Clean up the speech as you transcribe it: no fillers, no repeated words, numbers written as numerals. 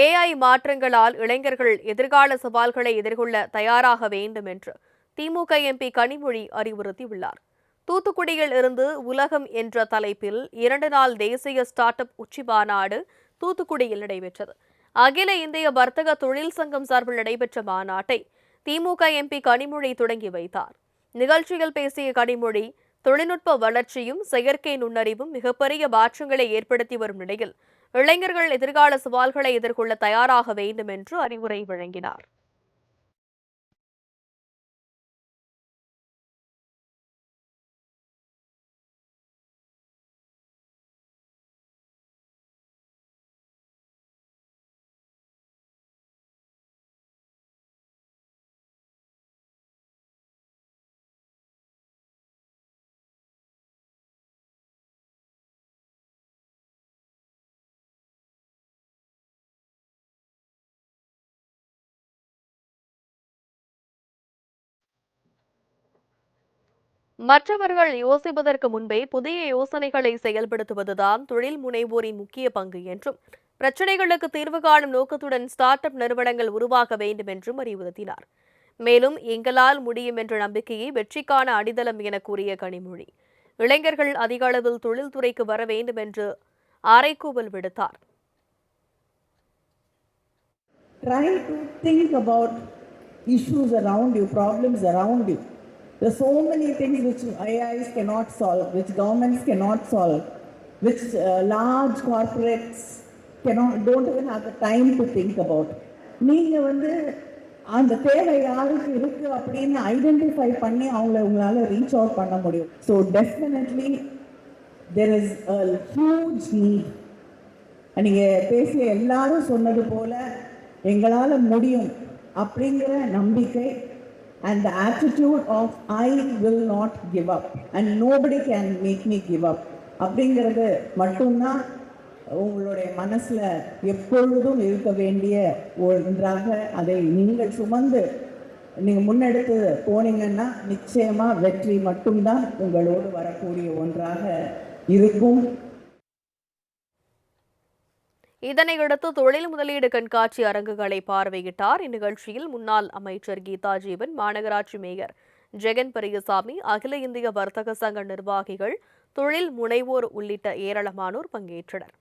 AI மாற்றங்களால் இளைஞர்கள் எதிர்கால சவால்களை எதிர்கொள்ள தயாராக வேண்டும் என்று திமுக எம்பி கனிமொழி அறிவுறுத்தியுள்ளார். தூத்துக்குடியில் இருந்து உலகம் என்ற தலைப்பில் 2 நாள் தேசிய ஸ்டார்ட் அப் உச்சி மாநாடு தூத்துக்குடியில் நடைபெற்றது. அகில இந்திய வர்த்தக தொழில் சங்கம் சார்பில் நடைபெற்ற மாநாட்டை திமுக எம்பி கனிமொழி தொடங்கி வைத்தார். நிகழ்ச்சியில் பேசிய கனிமொழி, தொழில்நுட்ப வளர்ச்சியும் செயற்கை நுண்ணறிவும் மிகப்பெரிய மாற்றங்களை ஏற்படுத்தி வரும் நிலையில் இளைஞர்கள் எதிர்கால சவால்களை எதிர்கொள்ள தயாராக வேண்டும் என்று அறிவுரை வழங்கினார். மற்றவர்கள் யோசிப்பதற்கு முன்பே புதிய யோசனைகளை செயல்படுத்துவதுதான் தொழில் முனைவோரின் முக்கிய பங்கு என்றும், பிரச்சினைகளுக்கு தீர்வு காணும் நோக்கத்துடன் ஸ்டார்ட் அப் நிறுவனங்கள் உருவாக வேண்டும் என்றும் அறிவுறுத்தினார். மேலும் எங்களால் முடியும் என்ற நம்பிக்கையை வெற்றிக்கான அடித்தளம் என கூறிய கனிமொழி, இளைஞர்கள் அதிக அளவில் தொழில்துறைக்கு வர வேண்டும் என்று அறைகூவல் விடுத்தார். Try to think about issues around you, problems around you. There are so many things which AIs cannot solve, which governments cannot solve, which large corporates don't even have the time to think about. நீங்க அந்த தேவை யாருக்கு இருக்கு அப்படின்னு identify பண்ணி உங்களால reach out பண்ண முடியும். So definitely there is a huge need. நீங்க பேசிய எல்லாரும் சொன்னது போல எங்களால் முடியும் அப்படிங்கிற நம்பிக்கை and the attitude of I will not give up and nobody can make me give up அப்படிங்கிறது மட்டும்தான் உங்களுடைய மனசுல எப்பொழுதும் இருக்க வேண்டிய ஒன்றாக அதை நீங்கள் சுமந்து நீங்க முன்னெடுத்து போனீங்கன்னா நிச்சயமா வெற்றி மட்டும்தான் உங்களோடு வரக்கூடிய ஒன்றாக இருக்கும். இதனையடுத்து தொழில் முதலீடு கண்காட்சி அரங்குகளை பார்வையிட்டார். இந்நிகழ்ச்சியில் முன்னாள் அமைச்சர் கீதா ஜீவன், மாநகராட்சி மேயர் ஜெகன் பெரியசாமி, அகில இந்திய வர்த்தக சங்க நிர்வாகிகள், தொழில் முனைவோர் உள்ளிட்ட ஏராளமானோர் பங்கேற்றனர்.